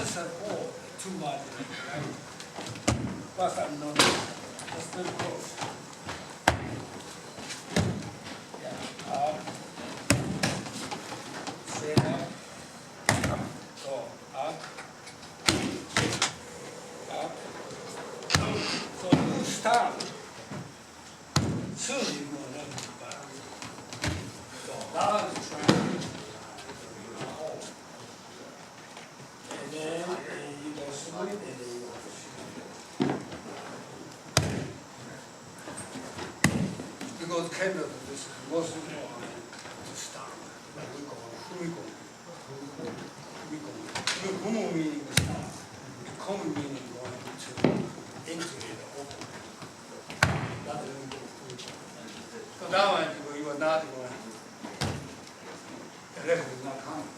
just a four, too much, right? Plus I'm not, just very close. Yeah, up, straight up, go up, up. So you start, soon you go a little bit back. So now it's trying. And then you go smooth, and then you go shoot. Because kind of this is most important to start. Like we call shudokan. Humu meaning start. Komu meaning going to integrate the open. That's when we go shudokan. So that one you are not going. The left is not coming.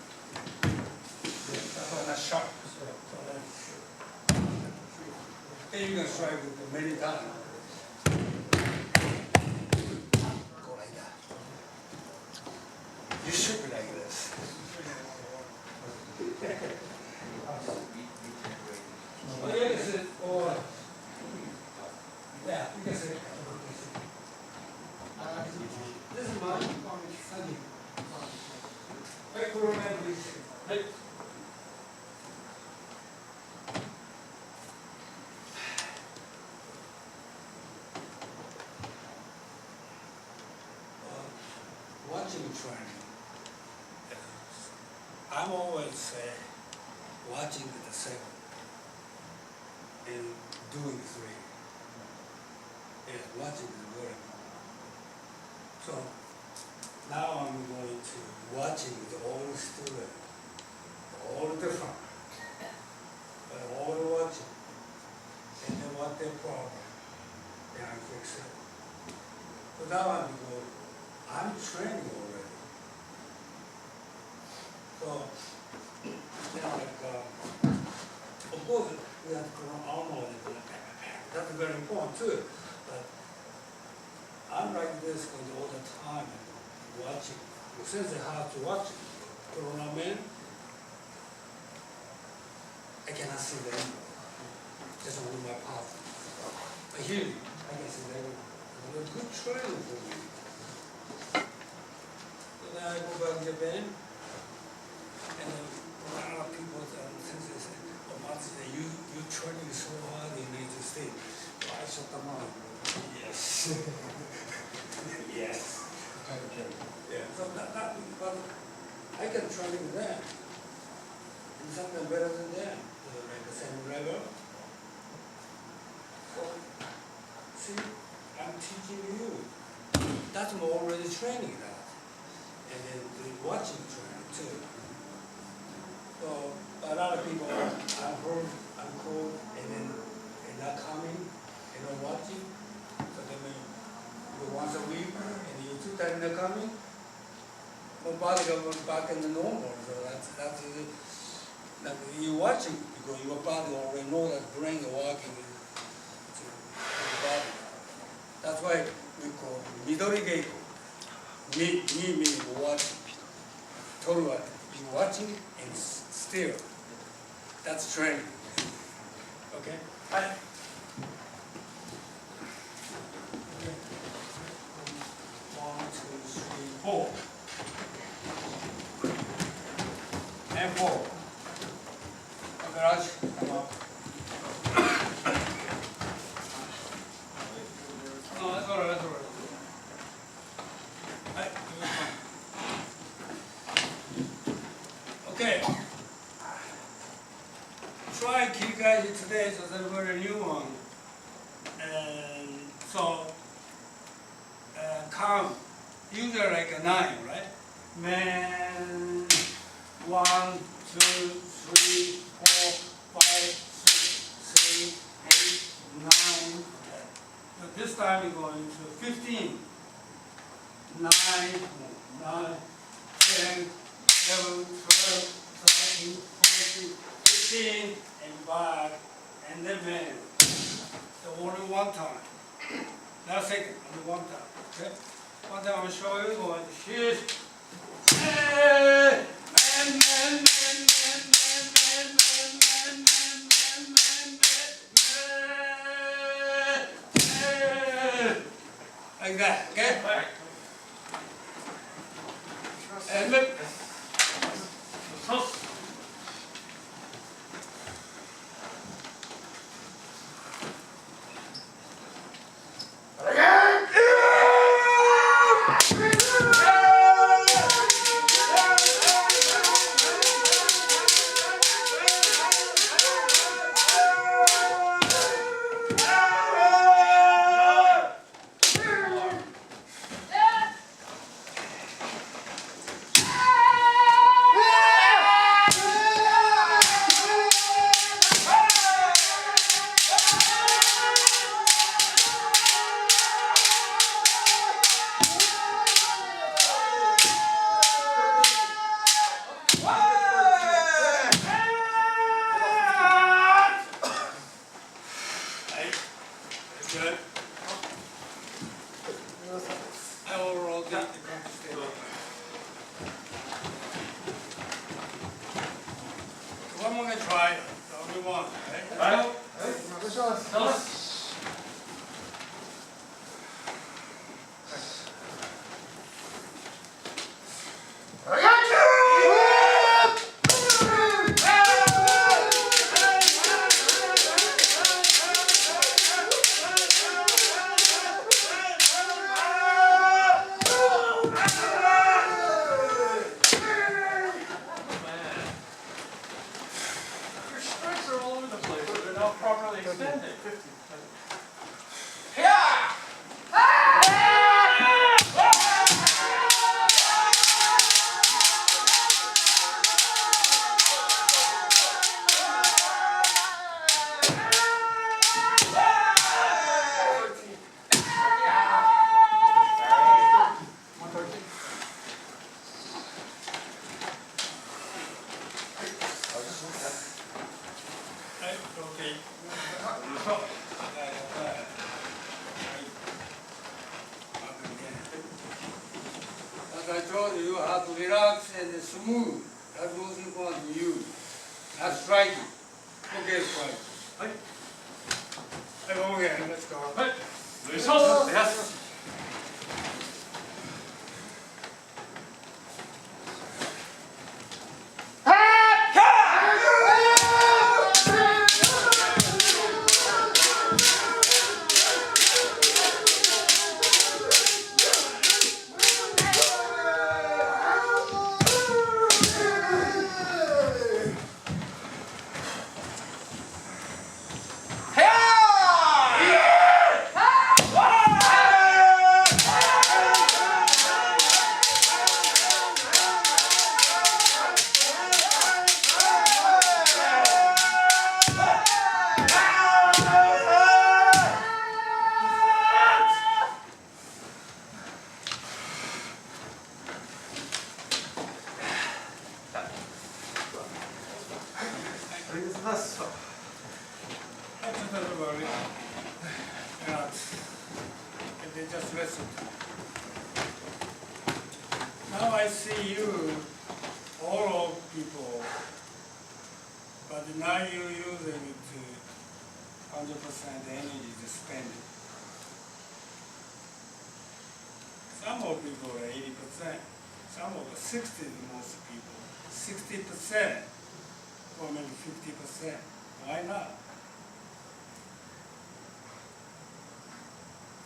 That's why not sharp. Then you can strike with many times. Go like that. You should be like this. Or you can sit, or yeah, you can sit. This is my sunny. Hey, Kuroman, please. Hey. Watching training. I'm always watching the second and doing three. Yeah, watching is very important. So now I'm going to watching the all student, all different, but all watching, and then what their problem, then I fix it. So now I'm training already. So, of course, we have to grow armor and that's very important too. But I'm like this all the time watching. Since I have to watch Corona Man, I cannot see the end. Just only my path. But here, I can see the end. It's a good training for me. Then I go back to Japan, and a lot of people, since they say, oh, Martin, you training so hard in the United States. So I shut them out. Yes. Yes. Okay. Yeah. So but I can train with them. And something better than them. Like the same level. So, see, I'm teaching you. That's already training that. And then watching training too. So a lot of people I'm cold, and then they're not coming, they're not watching. So they may go once a week, and you 2 times not coming. Nobody goes back in the normal. So that's like you watching because your body already know that brain is working to the body. That's why we call midori geiko. Me meaning watching. Toru be watching and still. That's training. Okay? Hi. Okay. 1, 2, 3, 4. And 4. Garage, come up. No, that's all right, that's all right. Okay. Try Kirikaji today, so that's a very new one. And so, count, usually like a 9, right? Man, 1, 2, 3, 4, 5, 6, 7, 8, 9. So this time we're going to 15. 9, 10, 11, 12, 13, 14, 15, and back, and then man. So only one time. Not second, only one time. Okay? One time I'll show you, going to shoot. Hey! Man, man, man, man, man, man, man, man. like that, okay? And look. Good. I will roll the stick. One more try. Only one. Right? Let's go. Properly extended. Okay. As I told you, you have to relax and smooth. That's most important to you. Not striking. Okay, strike. Okay, let's go. Yes. Don't worry. Relax. And then just listen. Now I see you, all of people, but now you're using it to 100% energy to spend it. Some of people are 80%, some of the 60 most people, 60%, or maybe 50%. Why not?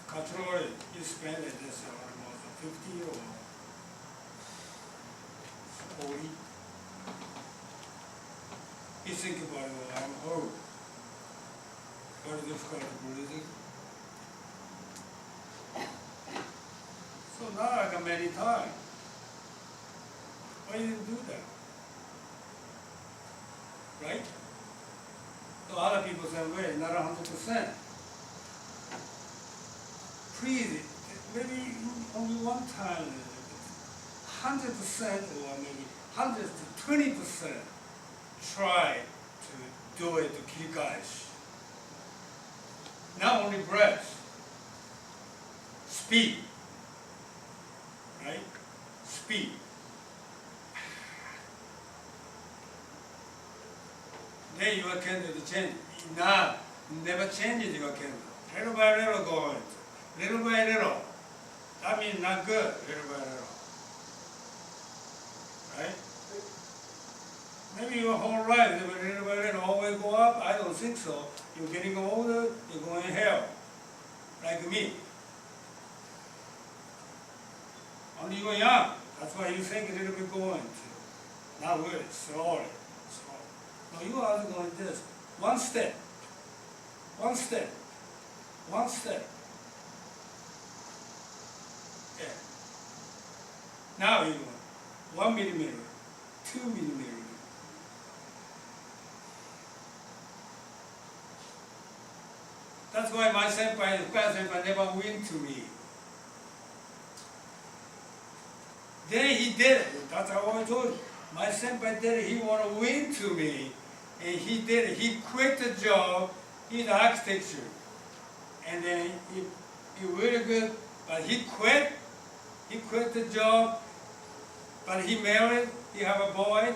Control it, you spend it this almost 50 or 40. You think about it, well, I'm home. Very difficult breathing. So now I got many times. Why you didn't do that? Right? So other people say, wait, not 100%. Please, maybe only one time, 100% or maybe 100 to 20% try to do it to kill guys. Not only breath, speed, right? Speed. Then you can do the change. Now, never change your candle. Little by little going. Little by little. That means not good, little by little. Right? Maybe your whole life, little by little, always go up. I don't think so. You're getting older, you're going to hell. Like me. Only you're young. That's why you think a little bit going to. Not really, slowly. No, you are going this. One step. One step. One step. Yeah. Now you go 1 millimeter, 2 millimeter. That's why my senpai, Fuka senpai, never win to me. Then he did it. That's how I told you. My senpai did it. He want to win to me. And he did it. He quit the job. He's architecture. And then he really good. But he quit. He quit the job. But he married. He have a boy.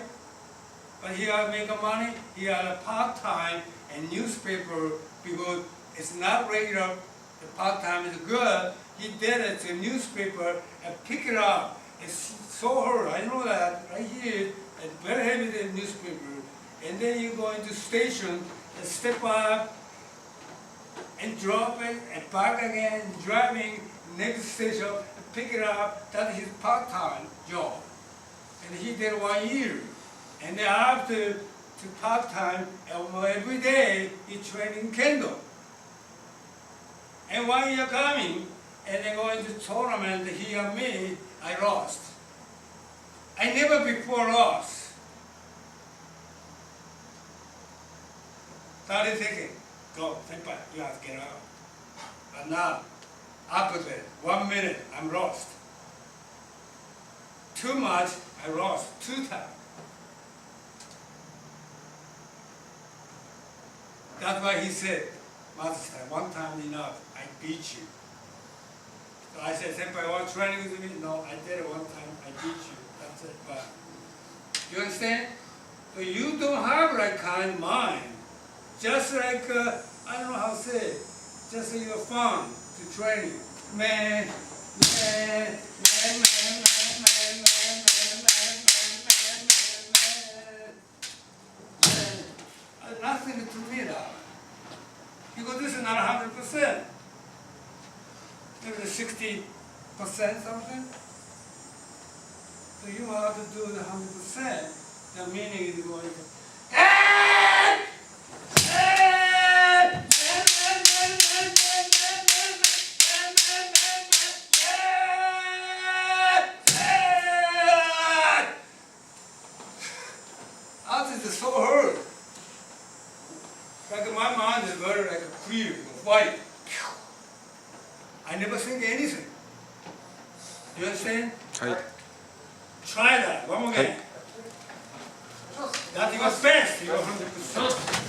But he have make money. He had a part-time and newspaper because it's not regular. The part-time is good. He did it to newspaper and pick it up. It's so hard. I know that right here. It's very heavy the newspaper. And then you go into station and step up and drop it and back again, driving next station and pick it up. That's his part-time job. And he did 1 year. And then after to part-time, every day he training kendo. And 1 year coming, and then going to tournament, he and me, I lost. I never before lost. Started thinking, go, senpai, you have to get out. But now, opposite, 1 minute, I'm lost. Too much, I lost 2 times. That's why he said, Master, 1 time enough, I beat you. So I said, senpai, want training with me? No, I did it 1 time, I beat you. That's it. But you understand? So you don't have that kind of mind. Just like, I don't know how to say it, just like you're fun to training. Man, nothing to me now. Because this is not 100%. Maybe 60% something. So you have to do the 100%. The meaning is going to is so hurt. Like my mind is very like clear, white. I never think anything. You understand? Right. Try that. One more again. That was best. You're 100%.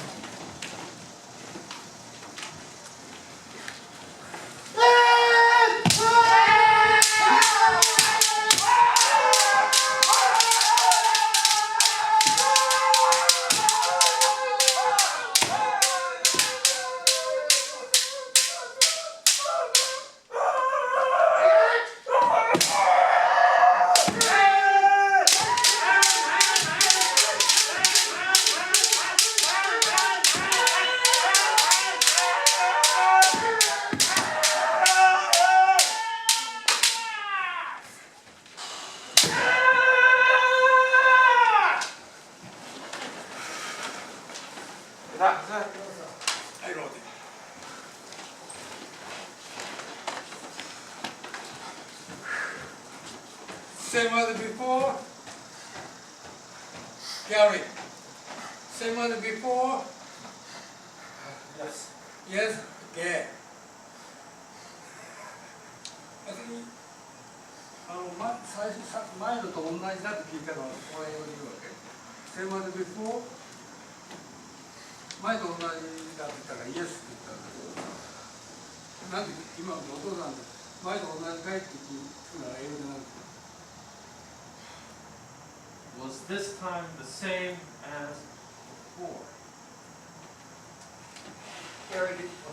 I wrote it. Same as before. Gary. Same as before. Yes. Yes? Yeah. I think, 最初さ前のと同じだって聞いたのはこれ英語で言うわけ。Same as before. 前と同じだって言ったらイエスって言ったんだけど、なんで今のお父さんで前と同じかいって聞くなら英語でなんて Was this time the same as before?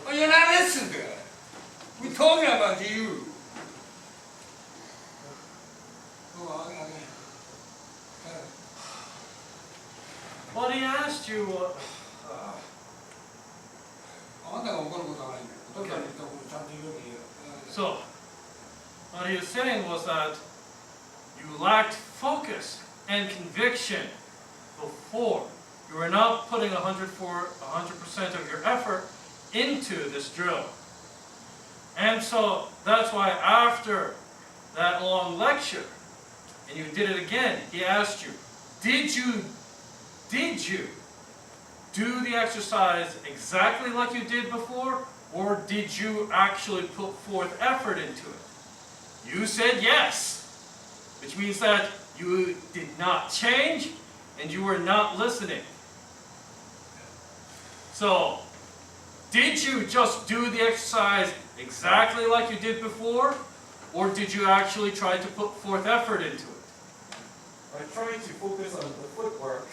Oh, you're not listening to it. We're talking about you. What he asked you, あなたが怒ることはないんだよ。言葉に言ったことをちゃんと言うように言う。so what he was saying was that you lacked focus and conviction before. You were not putting 100% of your effort into this drill. And so that's why after that long lecture, and you did it again, he asked you, did you do the exercise exactly like you did before, or did you actually put forth effort into it? You said yes, which means that you did not change and you were not listening. So, did you just do the exercise exactly like you did before, or did you actually try to put forth effort into it? I tried to focus on the footwork.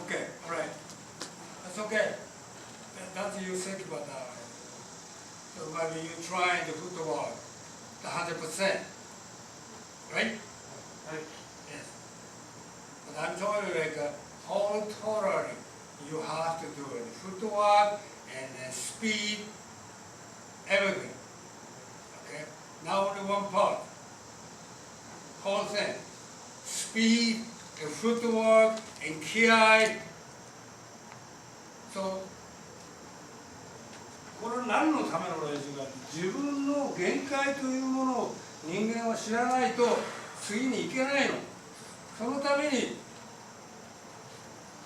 Okay, alright. That's okay. That's you think about that. So maybe you try the footwork, the 100%. Right? Yes. But I'm telling you like totally you have to do it. Footwork and then speed, everything. Okay? Now only one part. Whole thing. Speed, the footwork, and ki. So これ何のための練習か、自分の限界というものを人間は知らないと次に行けないの。そのために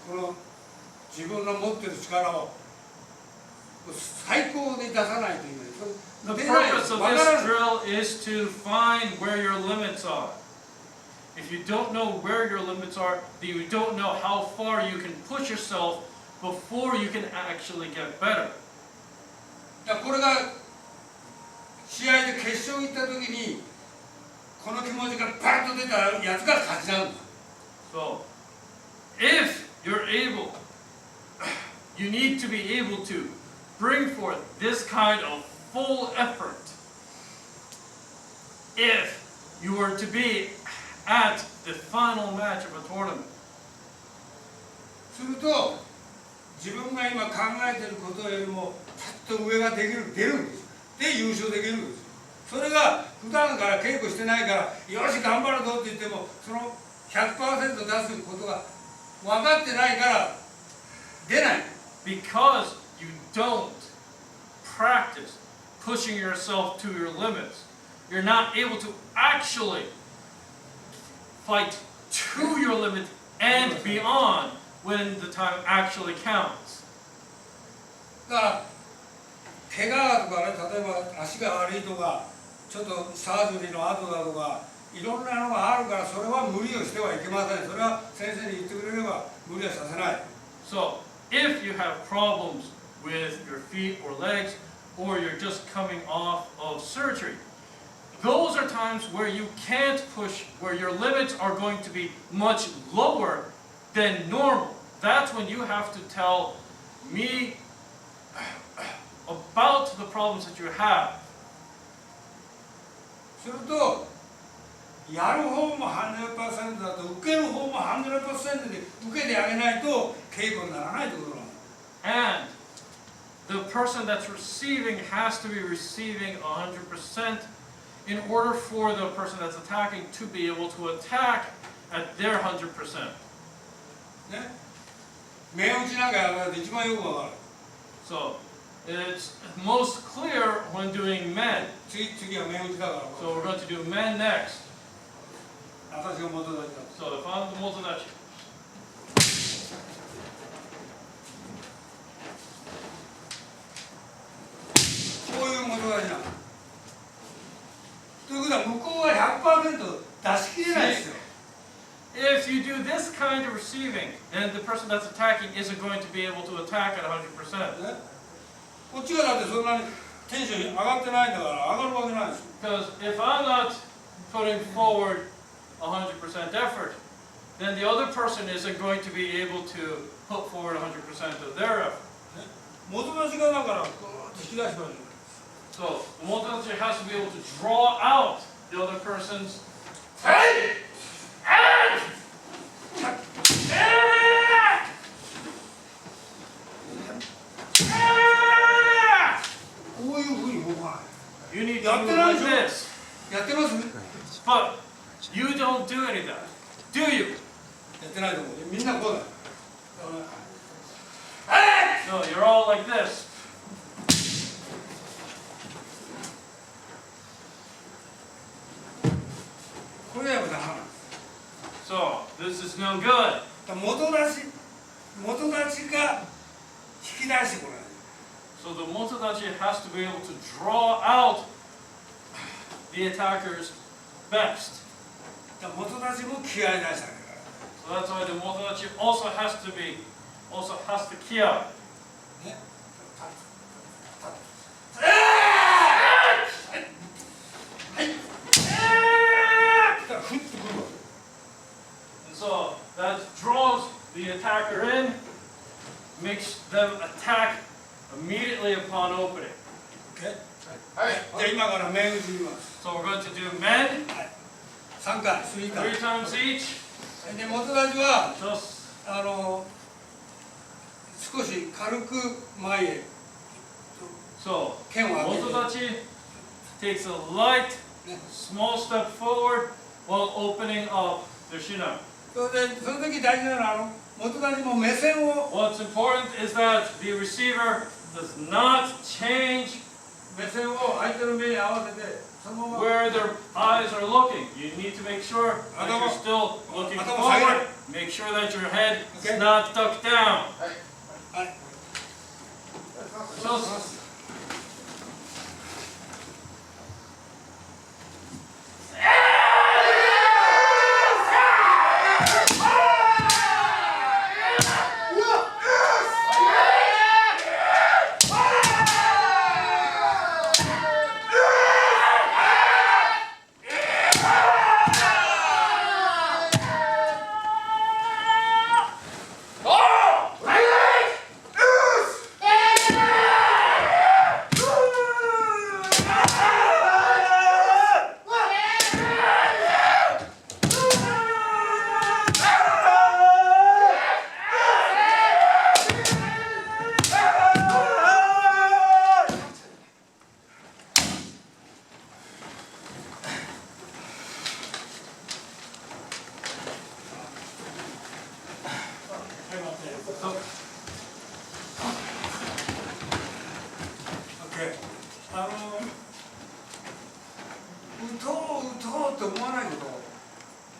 この自分の持っている力を最高に出さないといけない。The purpose of this drill is to find where your limits are. If you don't know where your limits are, then you don't know how far you can push yourself before you can actually get better. これが試合で決勝に行った時にこの気持ちがバッと出たやつが勝ちなんだ。So, if you're able, you need to be able to bring forth this kind of full effort. If you were to be at the final match of a tournament. すると自分が今考えていることよりもパッと上が出るんですよ。で優勝できるんですよ。それが普段から稽古してないからよし頑張るぞって言ってもその 100% 出すことが分かってないから出ない。Because you don't practice pushing yourself to your limits, you're not able to actually fight to your limit and beyond when the time actually counts. だから怪我とかね、例えば足が悪いとかちょっとサージュリーの後だとかいろんなのがあるからそれは無理をしてはいけません。それは先生に言ってくれれば無理はさせない。 So, if you have problems with your feet or legs, or you're just coming off of surgery, those are times where you can't push, where your limits are going to be much lower than normal. That's when you have to tell me about the problems that you have. するとやる方も 100% だと受ける方も 100% で受けてあげないと稽古にならないってことなの。 And the person that's receiving has to be receiving 100% in order for the person that's attacking to be able to attack at their 100%. ね、目打ちなんかやると一番よくわかる。 So, it's most clear when doing men. 次は目打ちだから。 So we're going to do men next. 私が元立ちだ。 So if I'm the motodachi. こういう元立ちなの。ということは向こうは 100% 出し切れないですよ。 If you do this kind of receiving, then the person that's attacking isn't going to be able to attack at 100%. ね、こっちがだってそんなにテンション上がってないんだから上がるわけないですよ。 Because if I'm not putting forward 100% effort, then the other person isn't going to be able to put forward 100% of their effort. 元立ちがだからグーッと引き出しましょう。 So the motodachi has to be able to draw out the other person's and ないと思う。みんなこうだ。No, you're all like this. So, this is no good. 元出しが引き出してこない。So the motodachi has to be able to draw out the attacker's best. 元出しも気合い出したんだから。 So that's why the motodachi also has to key out. ね。ふっとくるわ And so that draws the attacker in, makes them attack immediately upon opening. け。はい。じゃあ今から面打ちします。 So we're going to do men 3回、3回。 3 times each. で元出しは Just 少し軽く前へ so 剣を上げて。 motodachi takes a light, ね。 small step forward while opening up the shudokan. それでその時大事なのは元出しも目線を What's important is that the receiver does not change 目線を相手の目に合わせてそのまま where their eyes are looking. You need to make sure that you're still looking forward. Make sure that your head is not ducked down. はい。 So,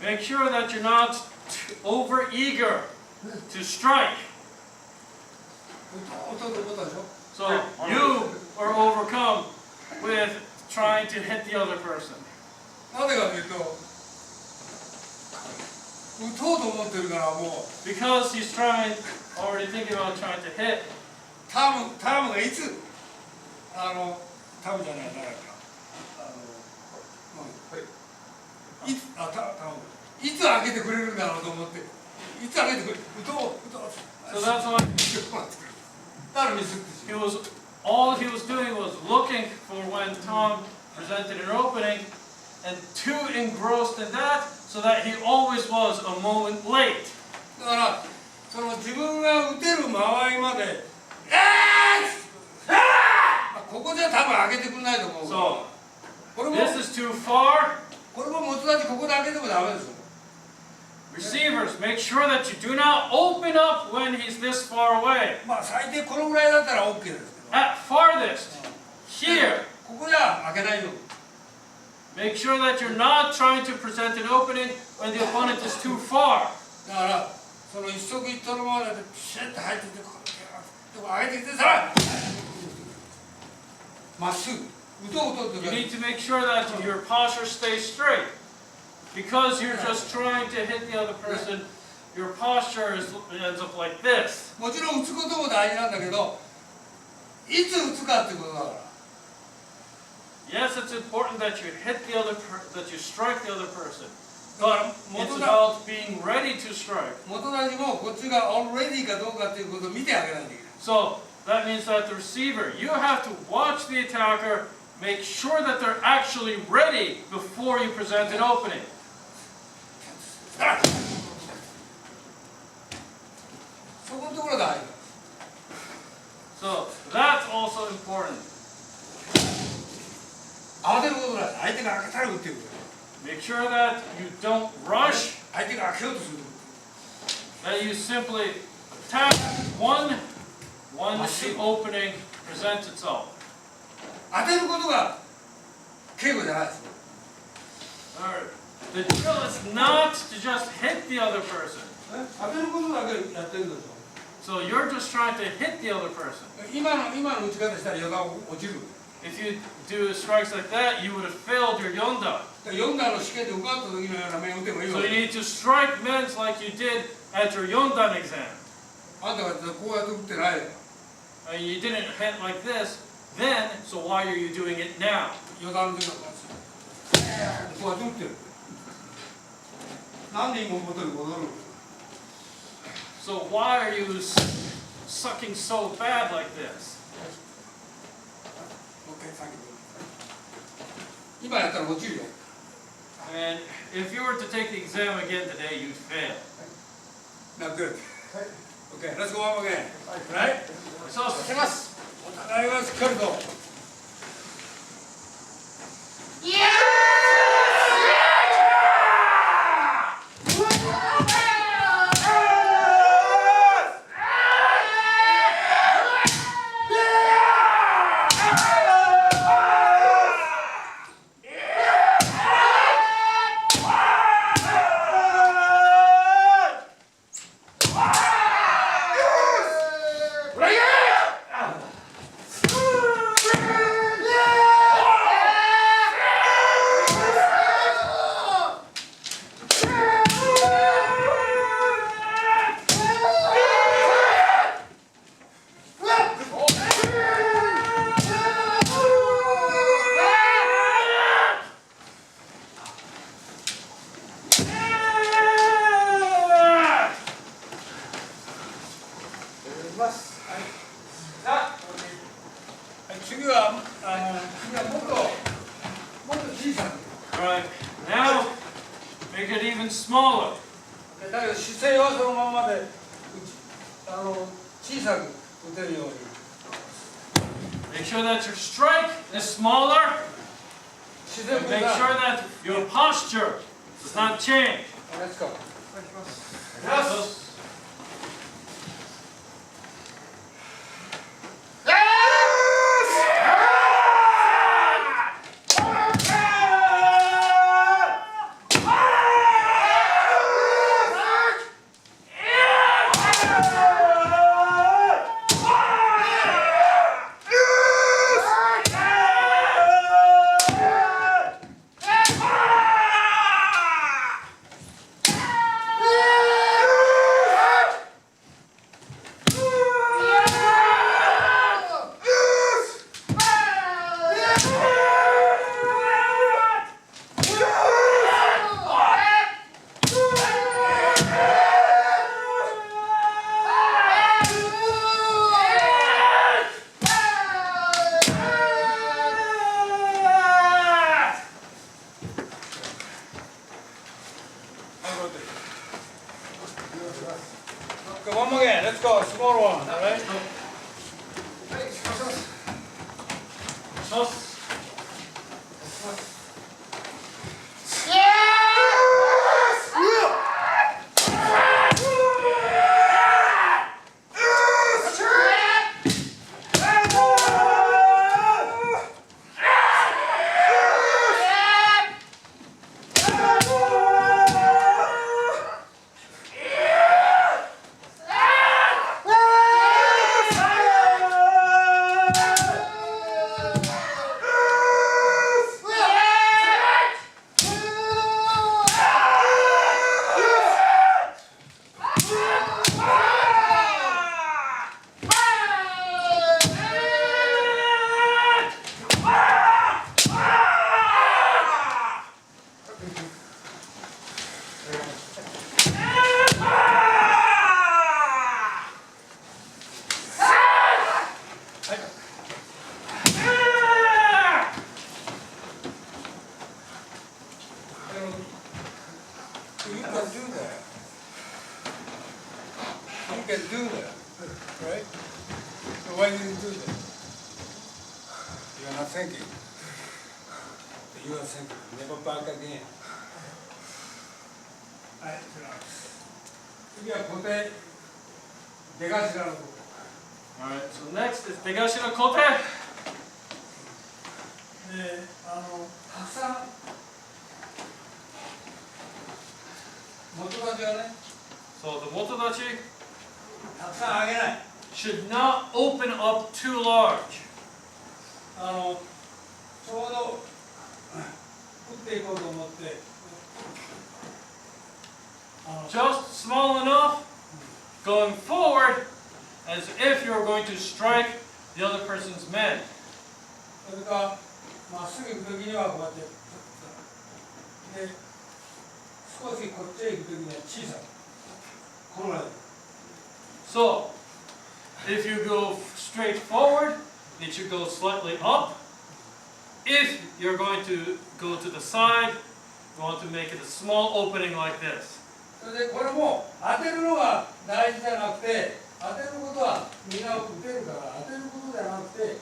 make sure that you're not over eager to strike. So you are overcome with trying to hit the other person. なぜかというと打とうと思ってるからもう Because he's already thinking about trying to hit. タームがいつタームじゃない誰かいつタームいつ開けてくれるんだろうと思っていつ開けてくれる打とう So that's why だからミスってしまう all he was doing was looking for when Tom presented an opening and too engrossed in that so that he always was a moment late. だからその自分が打てる間合いまでここじゃ多分開けてくれないと思う So これも this is too far. これも元だしここで開けてもダメですよ Receivers, make sure that you do not open up when he's this far away. まあ最低このぐらいだったら OK ですけど At farthest, here, ここじゃ開けないよ make sure that you're not trying to present an opening when the opponent is too far. だからその一足一刀のままでピシッと入っててこう上げてきてさらまっすぐ打とう打とうって You need to make sure that your posture stays straight. Because you're just trying to hit the other person, your posture ends up like this. もちろん打つことも大事なんだけどいつ打つかってことだから Yes, it's important that you hit that you strike the other person. だから It's 元だ about being ready to strike. 元出しもこっちが already かどうかっていうことを見てあげないといけない So that means that the receiver, you have to watch the attacker, make sure that they're actually ready before you present an opening. そこのところが大事 So that's also important. 慌てることない相手が開けたら打ってくる Make sure that you don't rush. 相手が開けようとする that you simply tap one the opening presents itself. 当てることが稽古じゃないです。 Alright. The drill is not to just hit the other person. 当てることだけやってるんですよ。 So you're just trying to hit the other person. 今の打ち方したら余談落ちる。 If you do strikes like that, you would have failed your yondan. 4段の試験で受かった時のような面を打てばいい So わ you け。 need to strike men's like you did at your yondan exam. あんたがこうやって打ってないよ。 You didn't hit like this then, so why are you doing it now? 余談の時なんですよ。こうやって打ってる。なんで今元に戻るの？ So why are you sucking so bad like this? 今やったら落ちるよ。 And if you were to take the exam again today, you'd fail. Not good. Okay, let's go on again. Right? So, します。お互いはしっかりと。次はもっと小さく。 alright, now make it even smaller. だけど姿勢はそのままで小さく打てるように。 Make sure that your strike is smaller. 自然 And make sure that your posture does not change. Let's go. Yes. Okay, one more again. Let's go. Small one. All right. Toss. You can do that. You can do that, right? So why did you do that? You're not thinking. You are thinking. Never back again. Alright, relax. 次は固定出頭のとこ Alright, so next is Degashira Kote. でたくさん元立ちがね So the motodachi たくさん上げない should not open up too large. ちょうど打っていこうと思って Just small enough going forward as if you're going to strike the other person's men. それかまっすぐ行く時にはこうやってで少しこっちへ行く時には小さくこのぐらい So, if you go straight forward, it should go slightly up. If you're going to go to the side, you want to make it a small opening like this. それでこれも当てるのが大事じゃなくて当てることはみんな打てるから当てることじゃなくて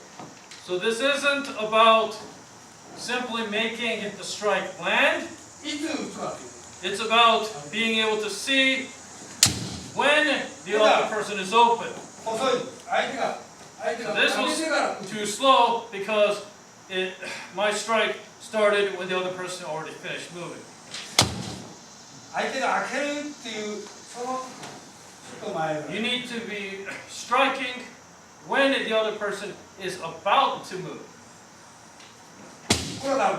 So this isn't about simply making the strike land. いつ打つかっていう It's about being able to see when the other person is open. 細い相手が This 上げ was てから打つ too slow because my strike started when the other person already finished moving. 相手が開けるっていうそのちょっと前 You need to be striking when the other person is about to move. これはダメ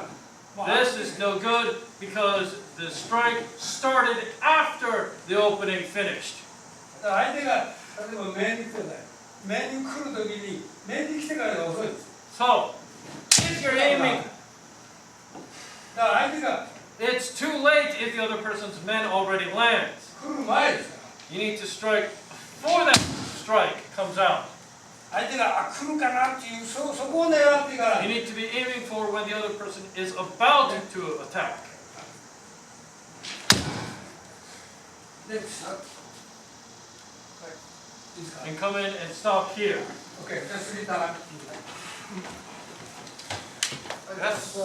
もう This is no good because the strike started after the opening finished. だから相手が例えば面に来てない面に来るときに面に来てからが遅いです So, if you're aiming, だから相手が it's too late if the other person's men already lands. 来る前ですから You need to strike before that strike comes out. 相手が来るかなっていうそこを狙ってから You need to be aiming for when the other person is about to attack. でさいいですか And come in and stop here. OK じゃあ次たら Yes. So,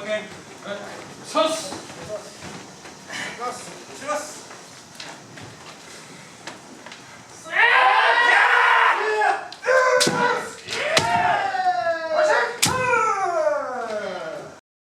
OK sos. します